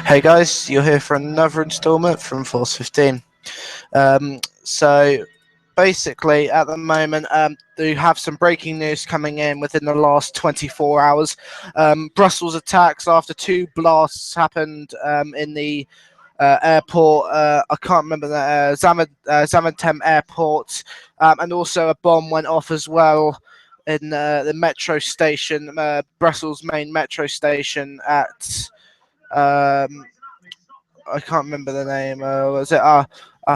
Hey guys, you're here for another installment from Force 15. So basically, at the moment, we have some breaking news coming in within the last 24 hours. Brussels attacks after two blasts happened in the airport. I can't remember the Zaventem airport, and also a bomb went off as well in the metro station, Brussels main metro station at. Um, I can't remember the name. Was it? I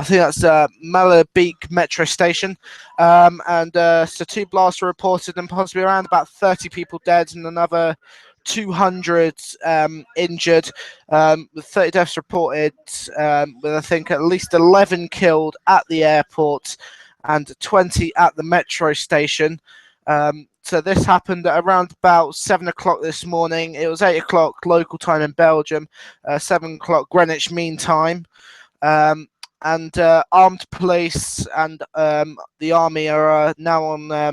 think that's Malabik Metro Station. So two blasts were reported, and possibly around about 30 people dead and another 200 injured. With 30 deaths reported, with I think at least 11 killed at the airport and 20 at the metro station. So this happened at around about 7 o'clock this morning. It was 8 o'clock local time in Belgium, 7 o'clock Greenwich Mean Time. And armed police and the army are now on they're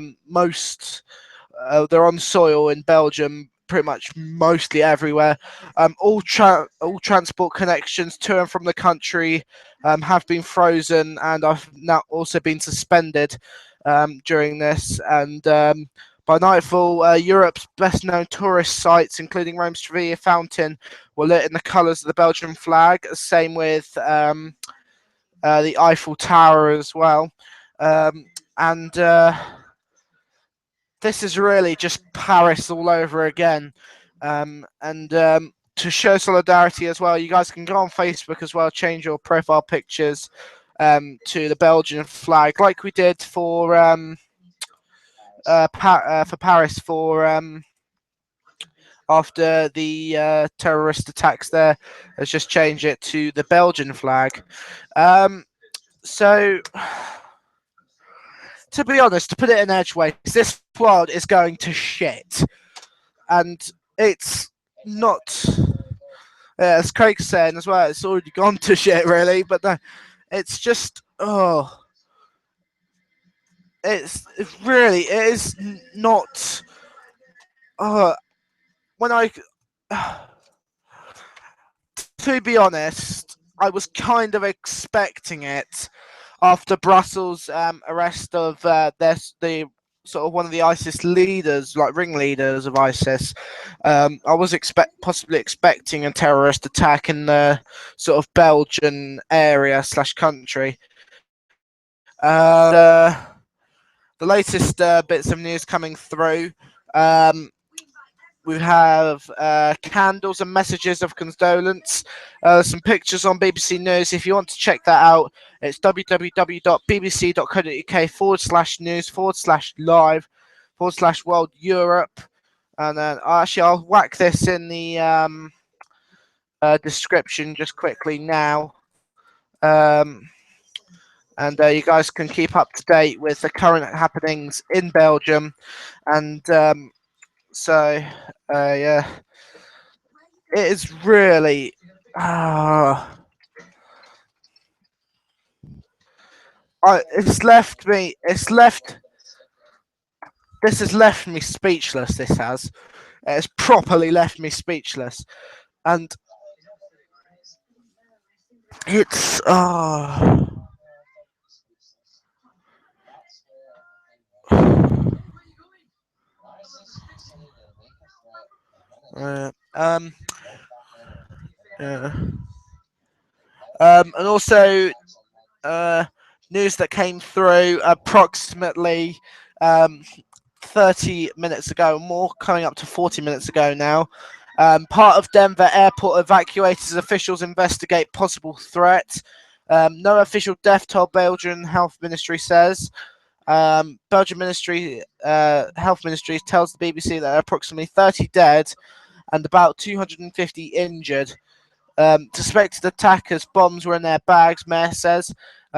on soil in Belgium, pretty much mostly everywhere. All transport connections to and from the country have been frozen and have now also been suspended during this. And by nightfall, Europe's best-known tourist sites, including Rome's Trevi Fountain, were lit in the colours of the Belgian flag. Same with the Eiffel Tower as well. And this is really just Paris all over again. To show solidarity as well, you guys can go on Facebook as well, change your profile pictures to the Belgian flag, like we did for Paris after the terrorist attacks there. Let's just change it to the Belgian flag. So, to be honest, to put it in edgeways, this world is going to shit. And it's not, as Craig's saying as well, it's already gone to shit, really. But no, it's just, it is not. When I, to be honest, I was kind of expecting it after Brussels' arrest of the sort of one of the ISIS leaders, like ringleaders of ISIS. I was possibly expecting a terrorist attack in the sort of Belgian area / country. The latest bits of news coming through. We have candles and messages of condolence. Some pictures on BBC News. If you want to check that out, it's www.bbc.co.uk/news/live/World Europe. And then I'll whack this in the description just quickly now. And you guys can keep up to date with the current happenings in Belgium. And yeah, it is really. It's left me. This has left me speechless. This has. It's properly left me speechless, and it's. Yeah. And also, news that came through approximately 30 minutes ago, more coming up to 40 minutes ago now. Part of Denver airport evacuated as officials investigate possible threat. No official death toll, Belgian Health Ministry says. Belgian Health Ministry tells the BBC that there are approximately 30 dead and about 250 injured. Suspected attackers' bombs were in their bags, Mayor says.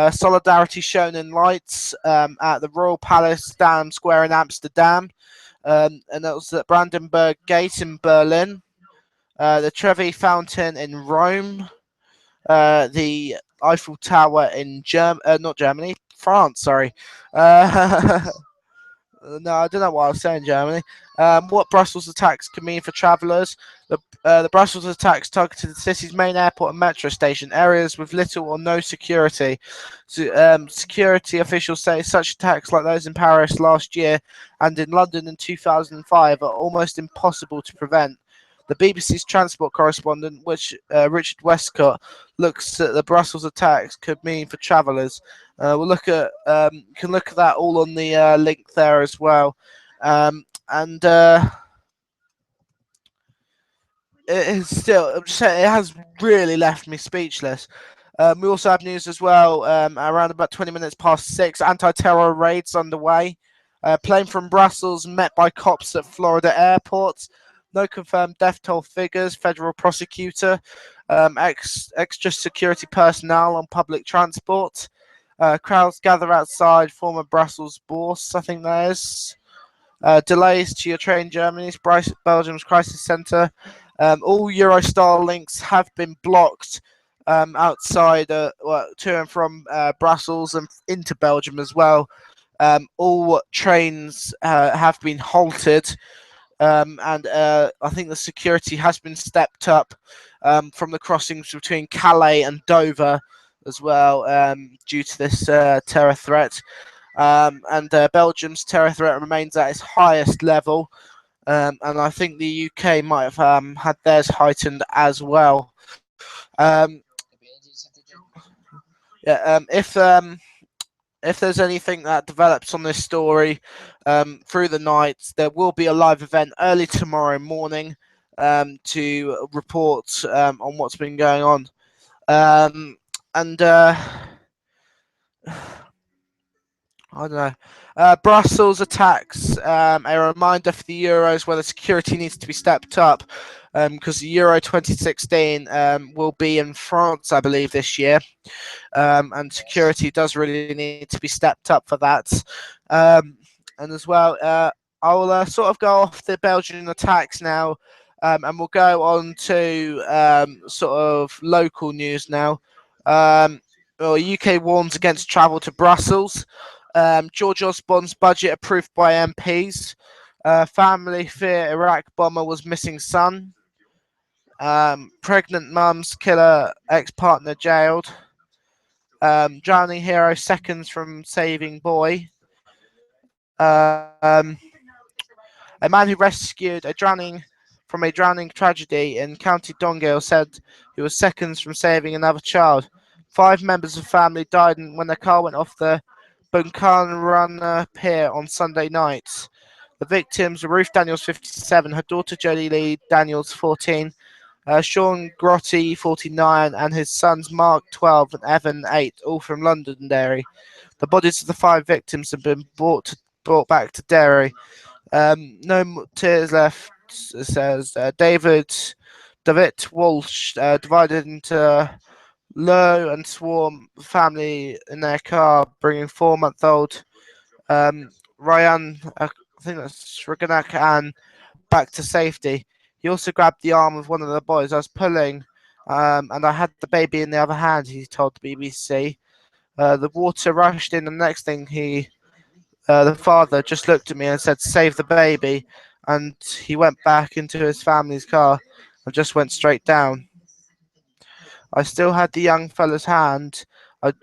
Solidarity shown in lights at the Royal Palace Dam Square in Amsterdam. And that was at Brandenburg Gate in Berlin. The Trevi Fountain in Rome. The Eiffel Tower in France, sorry. No, I don't know what I was saying, Germany. What Brussels attacks can mean for travellers. The Brussels attacks targeted the city's main airport and metro station, areas with little or no security. So, security officials say such attacks, like those in Paris last year and in London in 2005, are almost impossible to prevent. The BBC's transport correspondent, Richard Westcott, looks at the Brussels attacks could mean for travellers. We'll look at can look at that all on the link there as well, and it is still. I'm just saying, it has really left me speechless. We also have news as well. Around about 20 minutes past 6, anti-terror raids underway. Plane from Brussels met by cops at Florida airports. No confirmed death toll figures. Federal prosecutor. Extra security personnel on public transport. Crowds gather outside former Brussels Bourse, I think that is. Delays to your train Germany's Belgium's crisis centre. All Eurostar links have been blocked outside to and from Brussels and into Belgium as well. All trains have been halted, and I think the security has been stepped up from the crossings between Calais and Dover as well, due to this terror threat. And Belgium's terror threat remains at its highest level, and I think the UK might have had theirs heightened as well. Yeah, if there's anything that develops on this story through the night, there will be a live event early tomorrow morning to report on what's been going on. And I don't know. Brussels attacks, a reminder for the Euros where the security needs to be stepped up, because the Euro 2016 will be in France, I believe, this year, and security does really need to be stepped up for that. And as well, I'll sort of go off the Belgian attacks now, and we'll go on to sort of local news now. Well, UK warns against travel to Brussels. George Osborne's budget approved by MPs. Family fear Iraq bomber was missing son. Pregnant mum's killer ex-partner jailed. Drowning hero seconds from saving boy. A man who rescued from a drowning tragedy in County Donegal said he was seconds from saving another child. 5 members of the family died when their car went off the Bunkarnrunner Pier on Sunday night. The victims were Ruth Daniels, 57, her daughter Jodie Lee Daniels, 14, Sean Grotty, 49, and his sons Mark, 12, and Evan, 8, all from Londonderry. The bodies of the 5 victims have been brought back to Derry. No tears left, says David Walsh, divided into Lowe and Swarm family in their car, bringing 4-month-old Ryan, I think that's Shraganak, and back to safety. He also grabbed the arm of one of the boys. I was pulling, and I had the baby in the other hand, he told the BBC. The water rushed in, and the next thing the father just looked at me and said, "Save the baby," and he went back into his family's car and just went straight down. I still had the young fella's hand. I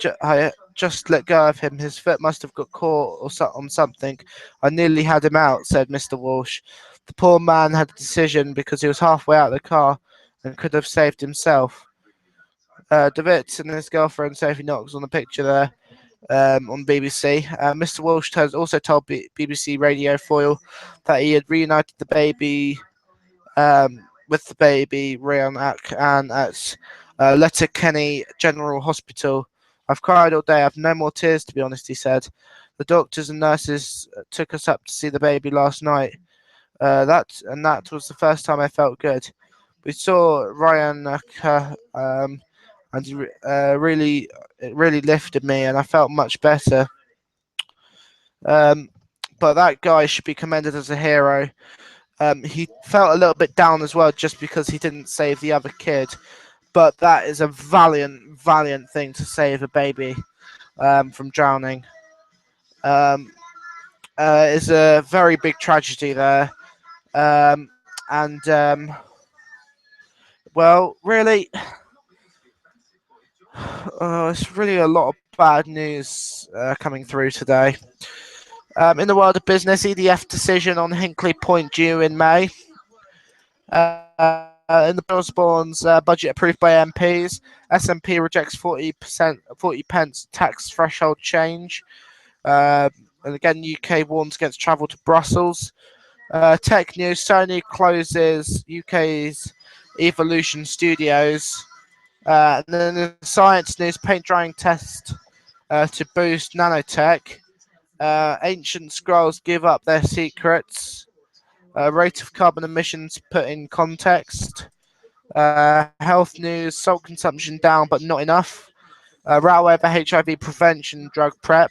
just let go of him. His foot must have got caught on something. I nearly had him out, said Mr. Walsh. The poor man had a decision because he was halfway out of the car and could have saved himself. DeWitt and his girlfriend Sophie Knox on the picture there. On BBC. Mr. Walsh has also told BBC Radio Foil that he had reunited the baby with the baby Ryan and at Letterkenny General Hospital. I've cried all day. I've no more tears, to be honest, he said. The doctors and nurses took us up to see the baby last night. That was the first time I felt good. We saw Ryan and it really lifted me, and I felt much better. But that guy should be commended as a hero. He felt a little bit down as well, just because he didn't save the other kid. But that is a valiant thing to save a baby from drowning. is a very big tragedy there. Um, and well, really, it's really a lot of bad news coming through today. In the world of business, EDF decision on Hinkley Point due in May. In the Osborne's budget approved by MPs, SNP rejects 40 pence tax threshold change. And again, UK warns against travel to Brussels. Tech news: Sony closes UK's Evolution Studios. And then the science news: paint drying test to boost nanotech. Ancient scrolls give up their secrets. Rate of carbon emissions put in context. Health news: salt consumption down but not enough. Row over HIV prevention drug prep.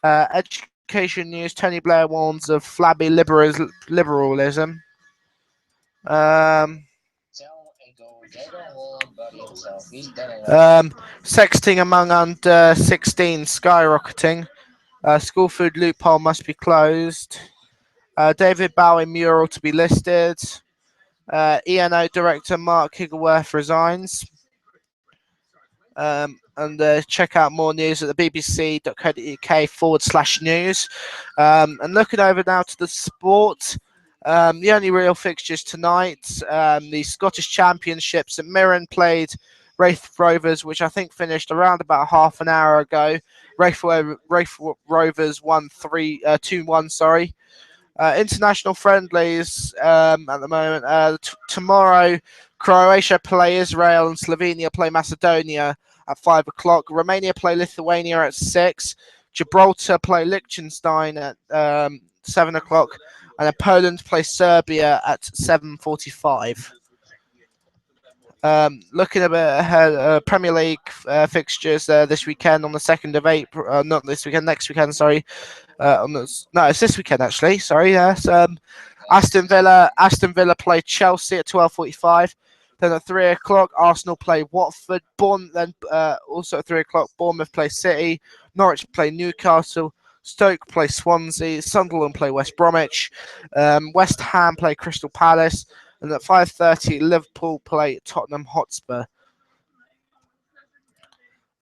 Education news: Tony Blair warns of flabby liberalism. Sexting among under 16 skyrocketing. School food loophole must be closed. David Bowie mural to be listed. ENO director Mark Higgleworth resigns. And check out more news at the bbc.co.uk/news. And looking over now to the sport, the only real fixtures tonight, the Scottish Championships at Mirren played Wraith Rovers, which I think finished around about half an hour ago. Wraith Rovers won 2-1, sorry. International friendlies at the moment. Tomorrow, Croatia play Israel and Slovenia play Macedonia at 5 o'clock. Romania play Lithuania at 6. Gibraltar play Liechtenstein at 7 o'clock. And then Poland play Serbia at 7:45. Looking a bit ahead, Premier League fixtures this weekend on the 2nd of April. Not this weekend, next weekend, sorry. It's this weekend actually. Sorry, yes. Aston Villa play Chelsea at 12:45. Then at 3 o'clock, Arsenal play Watford. Then also at 3 o'clock, Bournemouth play City. Norwich play Newcastle. Stoke play Swansea. Sunderland play West Bromwich. West Ham play Crystal Palace. And at 5:30, Liverpool play Tottenham Hotspur.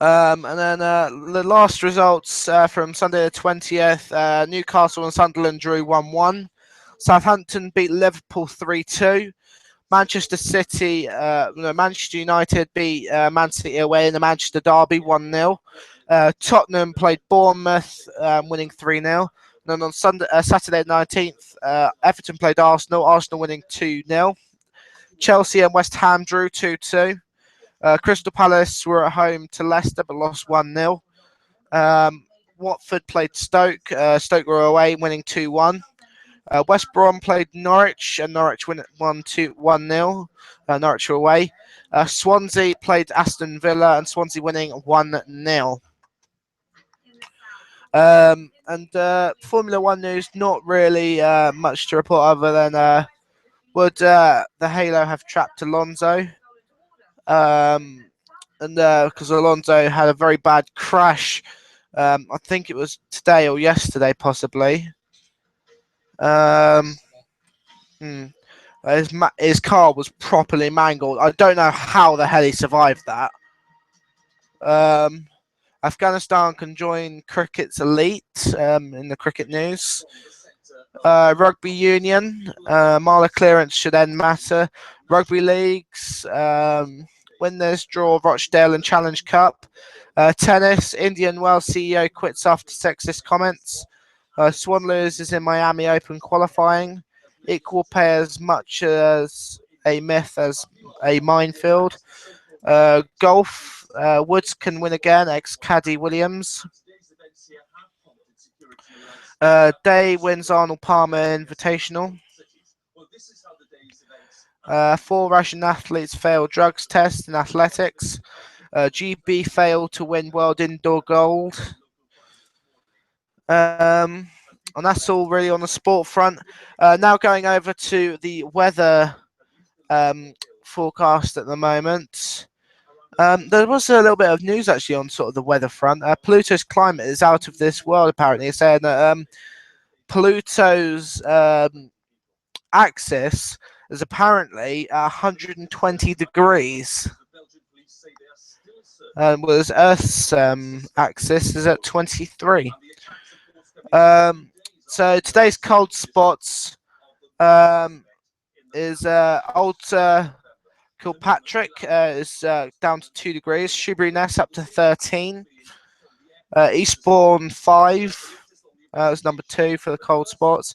And then the last results from Sunday the 20th, Newcastle and Sunderland drew 1-1. Southampton beat Liverpool 3-2. Manchester United beat Man City away in the Manchester Derby 1-0. Tottenham played Bournemouth, winning 3-0. And then on Saturday the 19th, Everton played Arsenal winning 2-0. Chelsea and West Ham drew 2-2. Crystal Palace were at home to Leicester but lost 1-0. Watford played Stoke. Stoke were away, winning 2-1. West Brom played Norwich and Norwich won 1-0. Norwich were away. Swansea played Aston Villa and Swansea winning 1-0. And Formula One news, not really much to report other than would the Halo have trapped Alonso? And because Alonso had a very bad crash, I think it was today or yesterday, possibly. His car was properly mangled. I don't know how the hell he survived that. Afghanistan can join cricket's elite in the cricket news. Rugby union, Marla clearance should end matter. Rugby leagues, winners draw Rochdale and Challenge Cup. Tennis, Indian Wells CEO quits after sexist comments. Swan loses in Miami Open qualifying. Equal pay as much as a myth as a minefield. Golf, Woods can win again, ex-Caddy Williams. Day wins Arnold Palmer Invitational. 4 Russian athletes fail drugs test in athletics. GB failed to win world indoor gold. And that's all really on the sport front. Now going over to the weather forecast at the moment. There was a little bit of news actually on sort of the weather front. Pluto's climate is out of this world, apparently, saying that Pluto's axis is apparently 120 degrees. Whereas Earth's axis is at 23. So today's cold spots is Old Kilpatrick is down to 2 degrees. Shoebury-Ness up to 13. Eastbourne 5. Is number 2 for the cold spots.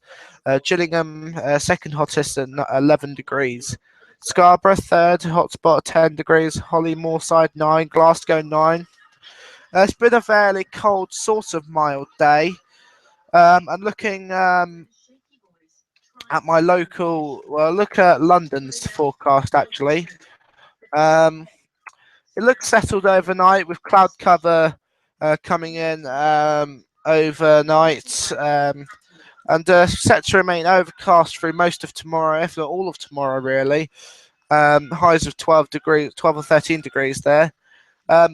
Gillingham second hottest at 11 degrees. Scarborough third hotspot at 10 degrees. Holly Moorside 9. Glasgow 9. It's been a fairly cold, sort of mild day. I'm looking at my local. Well, look at London's forecast actually. It looks settled overnight with cloud cover coming in overnight. And set to remain overcast through most of tomorrow, if not all of tomorrow, really. Highs of 12 degrees, 12 or 13 degrees there.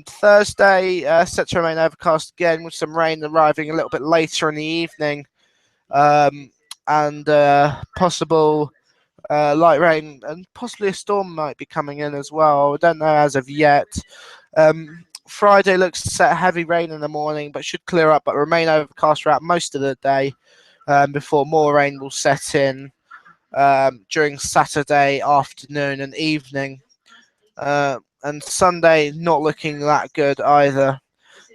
Thursday, set to remain overcast again with some rain arriving a little bit later in the evening. And possible light rain and possibly a storm might be coming in as well. I don't know as of yet. Friday looks to set heavy rain in the morning, but should clear up, but remain overcast throughout most of the day. Before more rain will set in during Saturday afternoon and evening. And Sunday not looking that good either.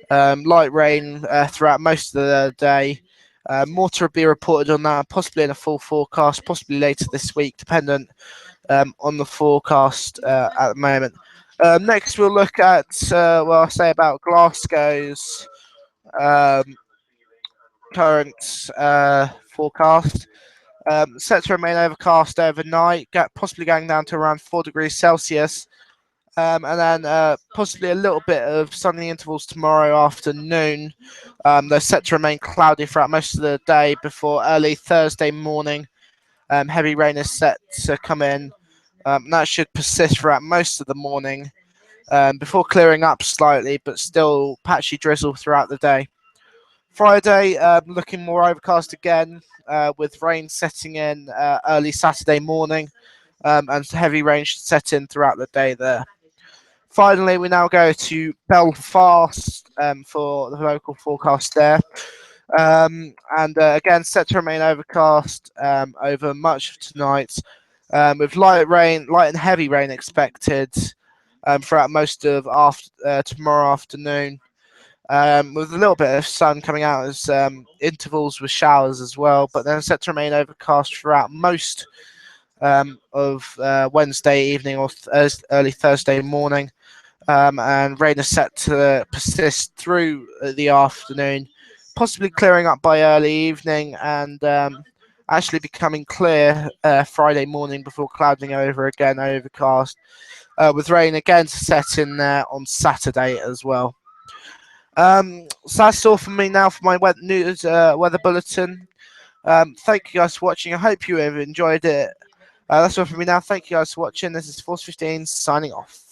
Light rain throughout most of the day. More to be reported on that, possibly in a full forecast, possibly later this week, dependent on the forecast at the moment. Next, we'll look at, I'll say about Glasgow's current forecast. Set to remain overcast overnight, possibly going down to around 4 degrees Celsius. And then possibly a little bit of sunny intervals tomorrow afternoon. They're set to remain cloudy throughout most of the day before early Thursday morning. Heavy rain is set to come in. That should persist throughout most of the morning before clearing up slightly, but still patchy drizzle throughout the day. Friday, looking more overcast again, with rain setting in early Saturday morning, and heavy rain should set in throughout the day there. Finally, we now go to Belfast for the local forecast there. And again, set to remain overcast over much of tonight, with light and heavy rain expected throughout most of tomorrow afternoon. With a little bit of sun coming out as intervals with showers as well, but then set to remain overcast throughout most of Wednesday evening or early Thursday morning. And rain is set to persist through the afternoon, possibly clearing up by early evening and actually becoming clear Friday morning before clouding over again, overcast, with rain again to set in there on Saturday as well. So that's all from me now for my weather bulletin. Thank you guys for watching. I hope you have enjoyed it. That's all from me now. Thank you guys for watching. This is Force 15 signing off.